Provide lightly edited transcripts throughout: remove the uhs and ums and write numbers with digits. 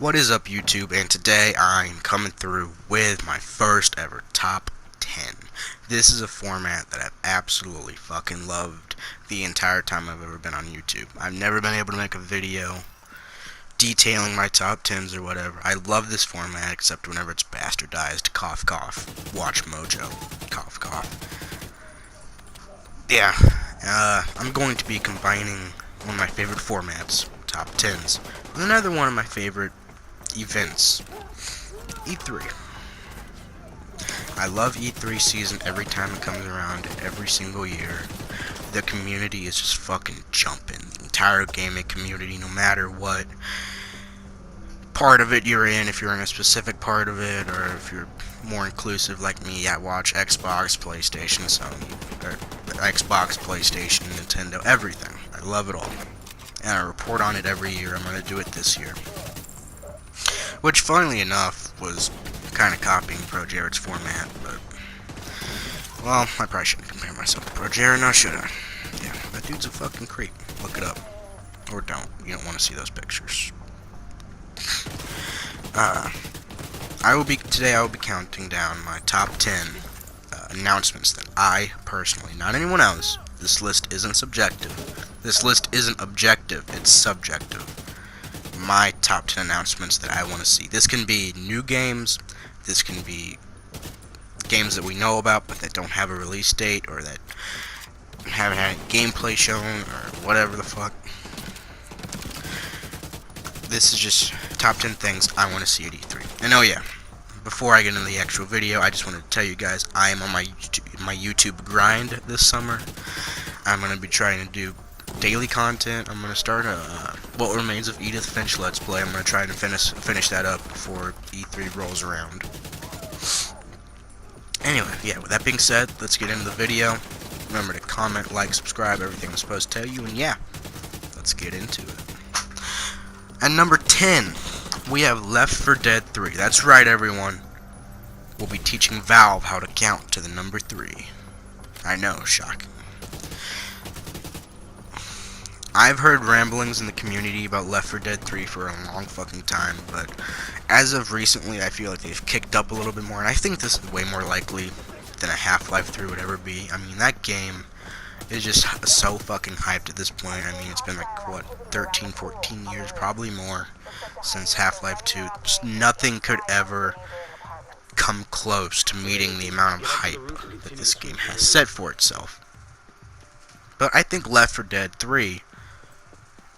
What is up, YouTube? And today I'm coming through with my first ever top 10. This is a format that I've absolutely fucking loved the entire time I've ever been on YouTube. I've never been able to make a video detailing my top 10s or whatever. I love this format except whenever it's bastardized. Cough, cough. Watch Mojo. Cough, cough. Yeah, I'm going to be combining one of my favorite formats, top 10s, with another one of my favorite events, E3. I love E3 season every time it comes around, every single year. The community is just fucking jumping. The entire gaming community, no matter what part of it you're in, if you're in a specific part of it, or if you're more inclusive like me, I watch Xbox, PlayStation, Sony, or Xbox, PlayStation, Nintendo, everything. I love it all. And I report on it every year. I'm going to do it this year. Which, funnily enough, was kind of copying Pro Jared's format, but, well, I probably shouldn't compare myself to Pro Jared, now should I? Yeah, that dude's a fucking creep. Look it up. Or don't. You don't want to see those pictures. Today I will be counting down my top 10 announcements that I personally, not anyone else, this list isn't subjective. This list isn't objective, it's subjective. My top 10 announcements that I want to see. This can be new games, this can be games that we know about but that don't have a release date or that haven't had gameplay shown or whatever the fuck. This is just top 10 things I want to see at E3. And oh yeah, before I get into the actual video, I just wanted to tell you guys I am on my YouTube grind this summer. I'm going to be trying to do daily content. I'm going to start a What Remains of Edith Finch Let's Play. I'm going to try and finish that up before E3 rolls around. Anyway, yeah, with that being said, let's get into the video. Remember to comment, like, subscribe, everything I'm supposed to tell you, and yeah, let's get into it. At number 10, we have Left 4 Dead 3. That's right, everyone. We'll be teaching Valve how to count to the number 3. I know, shocking. I've heard ramblings in the community about Left 4 Dead 3 for a long fucking time, but as of recently, I feel like they've kicked up a little bit more, and I think this is way more likely than a Half-Life 3 would ever be. I mean, that game is just so fucking hyped at this point. I mean, it's been like, what, 13, 14 years, probably more, since Half-Life 2. Just nothing could ever come close to meeting the amount of hype that this game has set for itself. But I think Left 4 Dead 3,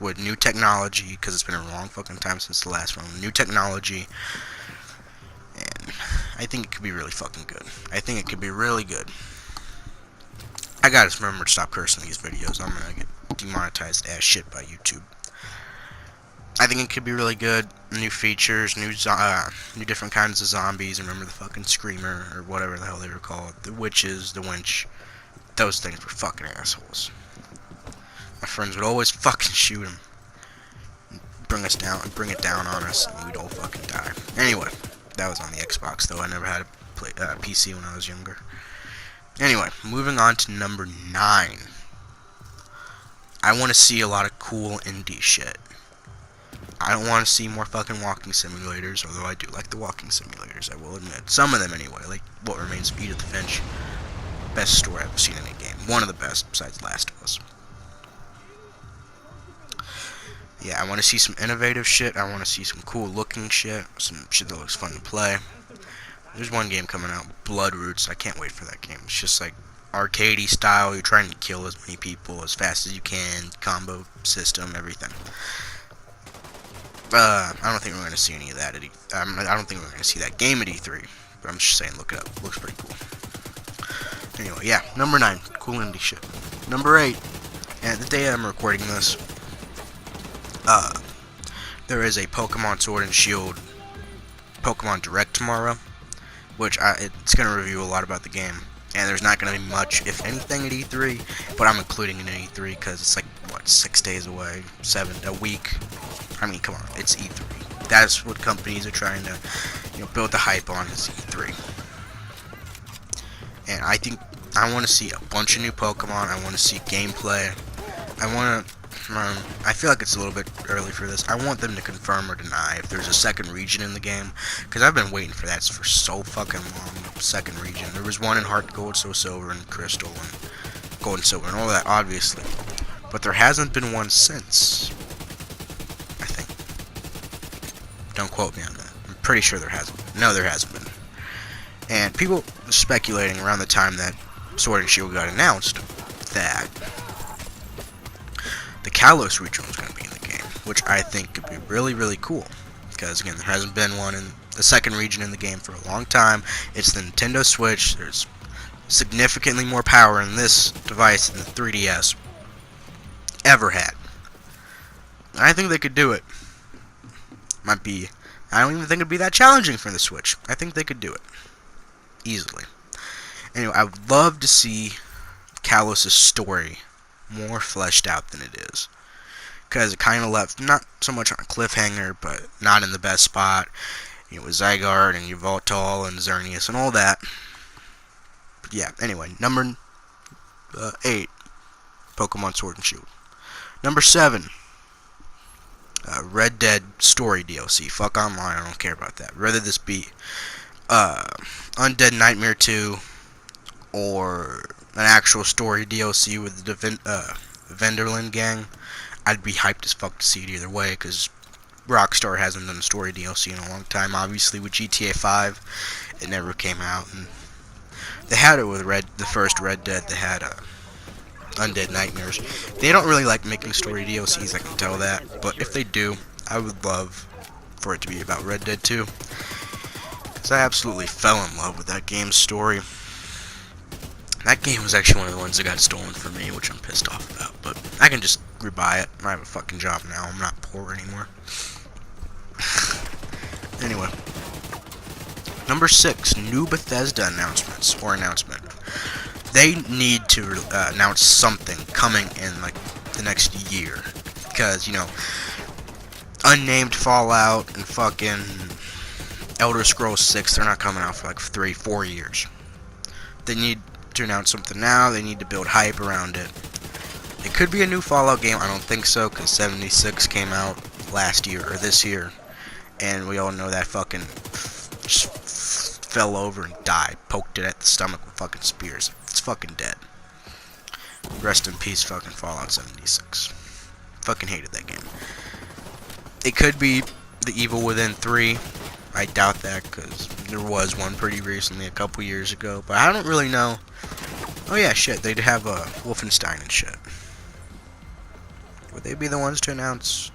with new technology, because it's been a long fucking time since the last one, new technology, and I think it could be really fucking good. I think it could be really good. I gotta remember to stop cursing these videos. I'm gonna get demonetized as shit by YouTube. I think it could be really good. New features, new different kinds of zombies. Remember the fucking screamer, or whatever the hell they were called. The witches, the winch. Those things were fucking assholes. My friends would always fucking shoot him, bring it down on us, and we'd all fucking die. Anyway, that was on the Xbox, though. I never had a PC when I was younger. Anyway, moving on to number 9. I want to see a lot of cool indie shit. I don't want to see more fucking walking simulators, although I do like the walking simulators, I will admit. Some of them anyway, like What Remains of Edith Finch. Best story I've seen in a game. One of the best, besides Last of Us. Yeah, I want to see some innovative shit. I want to see some cool looking shit. Some shit that looks fun to play. There's one game coming out, Blood Roots. I can't wait for that game. It's just like arcadey style. You're trying to kill as many people as fast as you can. Combo system, everything. I don't think we're going to see any of that at I don't think we're going to see that game at E3. But I'm just saying, look it up. Looks pretty cool. Anyway, yeah. Number 9. Cool indie shit. Number 8. And the day I'm recording this, there is a Pokemon Sword and Shield Pokemon Direct tomorrow, which it's going to review a lot about the game. And there's not going to be much, if anything, at E3, but I'm including it in E3 because it's like, what, 6 days away, a week. I mean, come on, it's E3. That's what companies are trying to, build the hype on, is E3. And I think I want to see a bunch of new Pokemon. I want to see gameplay. I want to I feel like it's a little bit early for this. I want them to confirm or deny if there's a second region in the game, because I've been waiting for that for so fucking long. Second region. There was one in Heart Gold, Soul Silver, and Crystal, and Gold and Silver, and all that, obviously. But there hasn't been one since. I think. Don't quote me on that. I'm pretty sure there hasn't. No, there hasn't been. And people speculating around the time that Sword and Shield got announced that the Kalos region was going to be in the game, which I think could be really, really cool. Because, again, there hasn't been one in the second region in the game for a long time. It's the Nintendo Switch. There's significantly more power in this device than the 3DS ever had. And I think they could do it. Might be... I don't even think it'd be that challenging for the Switch. I think they could do it. Easily. Anyway, I would love to see Kalos' story more fleshed out than it is. Because it kind of left, not so much on a cliffhanger, but not in the best spot. You know, with Zygarde and Yveltal and Xerneas and all that. But yeah, anyway, number 8, Pokemon Sword and Shield. Number 7, Red Dead Story DLC. Fuck online, I don't care about that. Rather this be Undead Nightmare 2 or an actual story DLC with the Venderland gang. I'd be hyped as fuck to see it either way, because Rockstar hasn't done a story DLC in a long time. Obviously, with GTA 5, it never came out, and they had it with the first Red Dead. They had Undead Nightmares. They don't really like making story DLCs, I can tell that, but if they do, I would love for it to be about Red Dead 2, because I absolutely fell in love with that game's story. That game was actually one of the ones that got stolen from me, which I'm pissed off about, but I can just rebuy it. I have a fucking job now. I'm not poor anymore. Anyway. Number 6, new Bethesda announcement. They need to announce something coming in, like, the next year. Because, you know, unnamed Fallout and fucking Elder Scrolls 6, they're not coming out for like 3-4 years. They need to announce something now. They need to build hype around it. It could be a new Fallout game. I don't think so, because 76 came out last year, or this year, and we all know that fucking just fell over and died. Poked it at the stomach with fucking spears. It's fucking dead. Rest in peace, fucking Fallout 76. Fucking hated that game. It could be The Evil Within 3. I doubt that, because there was one pretty recently, a couple years ago, but I don't really know. Oh yeah, shit, they'd have Wolfenstein and shit. Would they be the ones to announce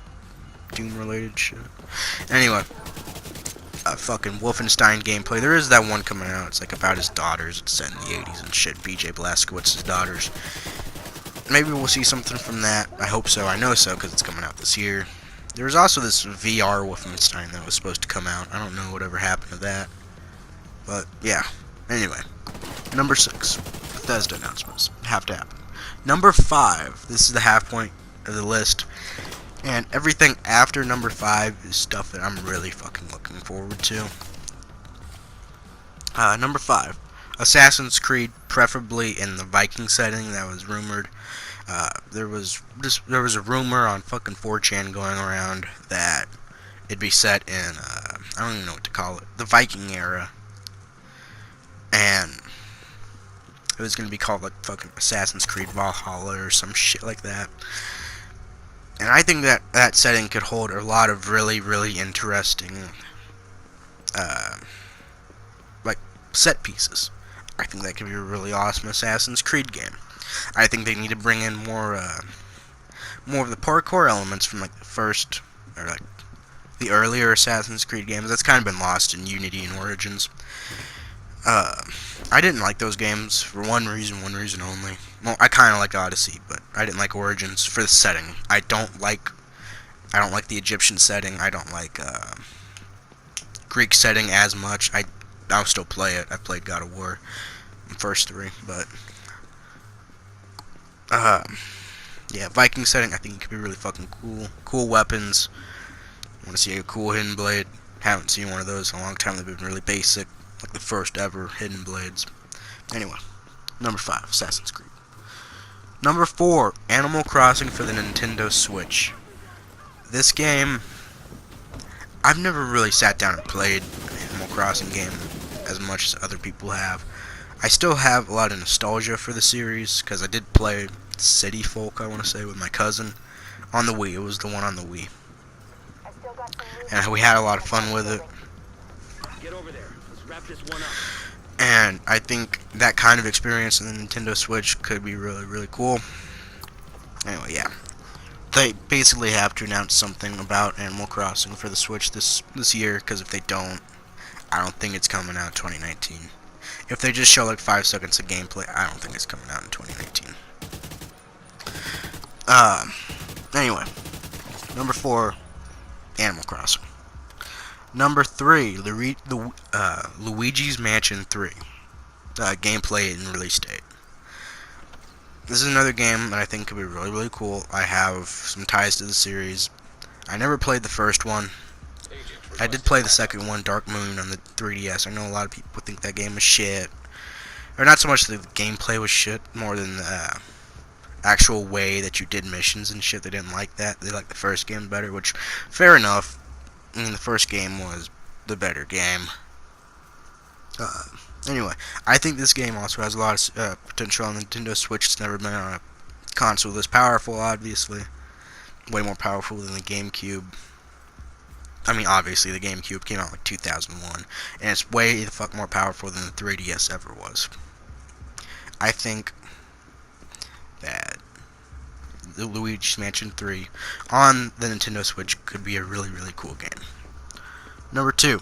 Doom-related shit? Anyway, fucking Wolfenstein gameplay. There is that one coming out. It's like about his daughters. It's set in the 80s and shit. BJ Blazkowicz's daughters. Maybe we'll see something from that. I hope so. I know so, because it's coming out this year. There was also this VR Wolfenstein that was supposed to come out. I don't know whatever happened to that. But, yeah. Anyway. Number 6. Bethesda announcements. Have to happen. Number 5. This is the half point of the list. And everything after number 5 is stuff that I'm really fucking looking forward to. Number 5. Assassin's Creed, preferably in the Viking setting that was rumored. There was a rumor on fucking 4chan going around that it'd be set in, I don't even know what to call it, the Viking era. And it was going to be called, like, fucking Assassin's Creed Valhalla or some shit like that. And I think that that setting could hold a lot of really, really interesting, like, set pieces. I think that could be a really awesome Assassin's Creed game. I think they need to bring in more of the parkour elements from, like, the first, or, like, the earlier Assassin's Creed games. That's kind of been lost in Unity and Origins. I didn't like those games for one reason only. Well, I kind of like Odyssey, but I didn't like Origins for the setting. I don't like the Egyptian setting. I don't like Greek setting as much. I'll still play it. I played God of War, the first 3, but yeah, Viking setting. I think it could be really fucking cool. Cool weapons. Want to see a cool hidden blade? Haven't seen one of those in a long time. They've been really basic. Like the first ever hidden blades. Anyway, number 5, Assassin's Creed. Number 4, Animal Crossing for the Nintendo Switch. This game, I've never really sat down and played an Animal Crossing game as much as other people have. I still have a lot of nostalgia for the series, because I did play City Folk, I want to say, with my cousin on the Wii. It was the one on the Wii. And we had a lot of fun with it. Get over there. Let's wrap this one up. And I think that kind of experience in the Nintendo Switch could be really, really cool. Anyway, yeah. They basically have to announce something about Animal Crossing for the Switch this year, because if they don't, I don't think it's coming out in 2019. If they just show like 5 seconds of gameplay, I don't think it's coming out in 2019. Anyway, number 4, Animal Crossing. Number 3, Luigi's Mansion 3. Gameplay and release date. This is another game that I think could be really, really cool. I have some ties to the series. I never played the first one. I did play the second one, Dark Moon, on the 3DS. I know a lot of people think that game was shit. Or not so much the gameplay was shit, more than the actual way that you did missions and shit. They didn't like that. They liked the first game better, which, fair enough. I mean, the first game was the better game. Anyway, I think this game also has a lot of potential on the Nintendo Switch. It's never been on a console this powerful, obviously. Way more powerful than the GameCube. I mean, obviously, the GameCube came out like 2001. And it's way the fuck more powerful than the 3DS ever was. I think that the Luigi's Mansion 3 on the Nintendo Switch could be a really, really cool game. Number 2,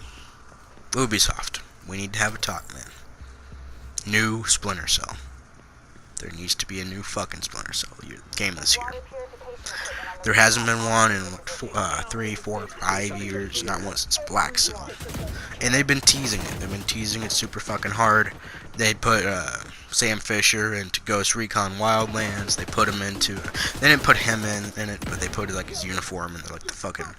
Ubisoft. We need to have a talk, man. New Splinter Cell. There needs to be a new fucking Splinter Cell game this year. There hasn't been one in 3, 4, 5 years, not one since Black Cell. And they've been teasing it. They've been teasing it super fucking hard. They put Sam Fisher into Ghost Recon Wildlands. They put him into... They didn't put him in it, but they put like his uniform and like the fucking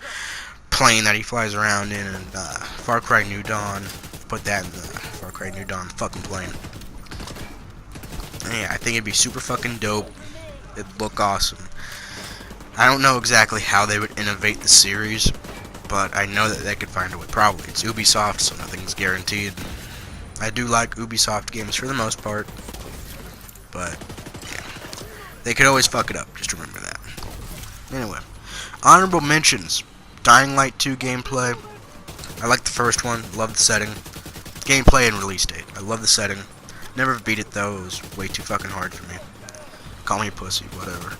plane that he flies around in. And Far Cry New Dawn. Put that in the Far Cry New Dawn fucking plane. And yeah, I think it'd be super fucking dope. It'd look awesome. I don't know exactly how they would innovate the series, but I know that they could find a way. Probably. It's Ubisoft, so nothing's guaranteed. I do like Ubisoft games for the most part, but yeah, they could always fuck it up. Just remember that. Anyway, honorable mentions: Dying Light 2 gameplay. I like the first one. Love the setting. Gameplay and release date. I love the setting. Never beat it though. It was way too fucking hard for me. Call me a pussy, whatever.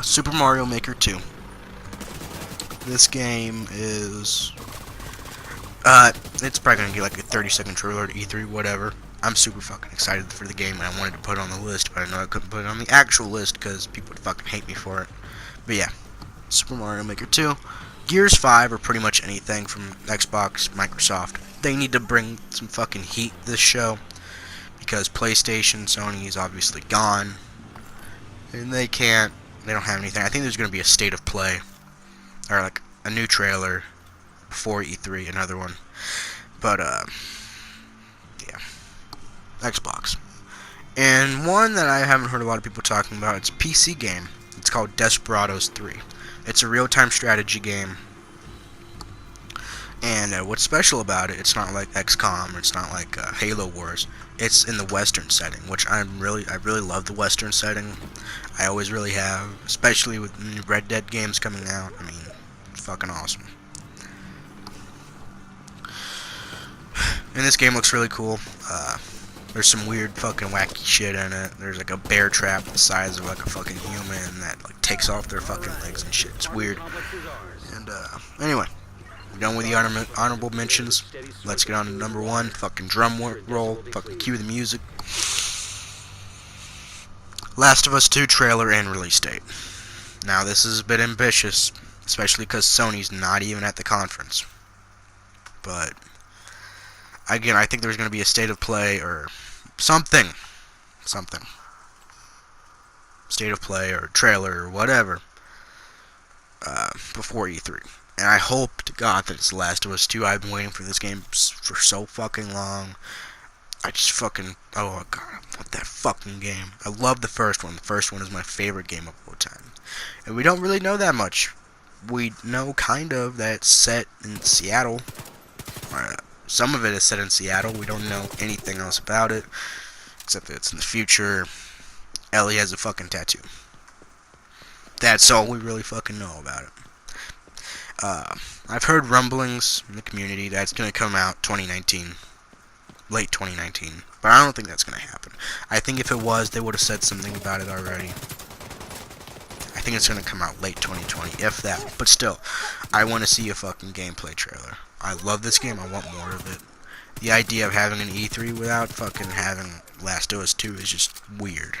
Super Mario Maker 2. This game is... it's probably gonna get like a 30-second trailer to E3, whatever. I'm super fucking excited for the game, and I wanted to put it on the list, but I know I couldn't put it on the actual list because people would fucking hate me for it. But yeah, Super Mario Maker 2. Gears 5 or pretty much anything from Xbox, Microsoft. They need to bring some fucking heat this show, because PlayStation, Sony is obviously gone, and they don't have anything. I think there's going to be a state of play, or like a new trailer before E3, another one. But, yeah. Xbox. And one that I haven't heard a lot of people talking about, it's a PC game. It's called Desperados 3. It's a real-time strategy game. And what's special about it, it's not like XCOM, or it's not like Halo Wars. It's in the Western setting, which I really love the Western setting. I always really have, especially with new Red Dead games coming out. I mean, it's fucking awesome. And this game looks really cool. There's some weird fucking wacky shit in it. There's like a bear trap the size of like a fucking human that like takes off their fucking legs and shit. It's weird. And anyway. We're done with the honorable mentions. Let's get on to number 1. Fucking drum roll. Fucking cue the music. Last of Us 2 trailer and release date. Now this is a bit ambitious, especially because Sony's not even at the conference. But again, I think there's going to be a state of play or something. State of play or trailer or whatever before E3. And I hope to God that it's The Last of Us 2. I've been waiting for this game for so fucking long. I just fucking, oh god, what that fucking game. I love the first one. The first one is my favorite game of all time. And we don't really know that much. We know kind of that it's set in Seattle. Some of it is set in Seattle. We don't know anything else about it, except that it's in the future. Ellie has a fucking tattoo. That's all we really fucking know about it. I've heard rumblings in the community that it's going to come out 2019. Late 2019. But I don't think that's going to happen. I think if it was, they would have said something about it already. I think it's going to come out late 2020, if that. But still, I want to see a fucking gameplay trailer. I love this game. I want more of it. The idea of having an E3 without fucking having Last of Us 2 is just weird.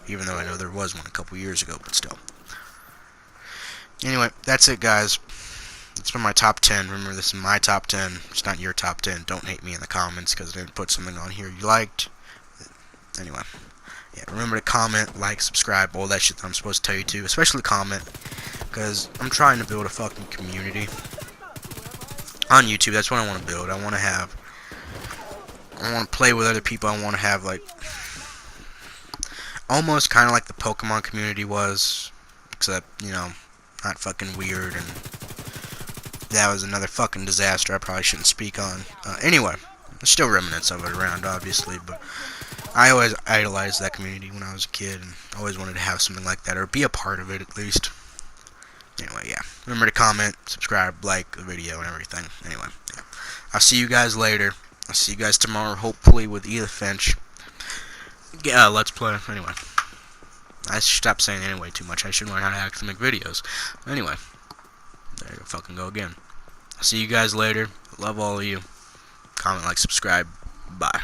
Even though I know there was one a couple years ago, but still. Anyway, that's it, guys. It's been my top 10. Remember, this is my top 10. It's not your top 10. Don't hate me in the comments because I didn't put something on here you liked. Anyway. Yeah, remember to comment, like, subscribe, all that shit that I'm supposed to tell you to. Especially comment. Because I'm trying to build a fucking community. On YouTube, that's what I want to build. I want to play with other people. I want to have, like, almost kind of like the Pokemon community was. Except, you know, not fucking weird and that was another fucking disaster I probably shouldn't speak on. Anyway, there's still remnants of it around, obviously, but I always idolized that community when I was a kid, and always wanted to have something like that, or be a part of it, at least. Anyway, yeah. Remember to comment, subscribe, like the video, and everything. Anyway, yeah. I'll see you guys later. I'll see you guys tomorrow, hopefully, with Edith Finch. Yeah, let's play. Anyway. I should stop saying anyway too much. I should learn how to actually make videos. Anyway. There you fucking go again. I'll see you guys later. Love all of you. Comment, like, subscribe. Bye.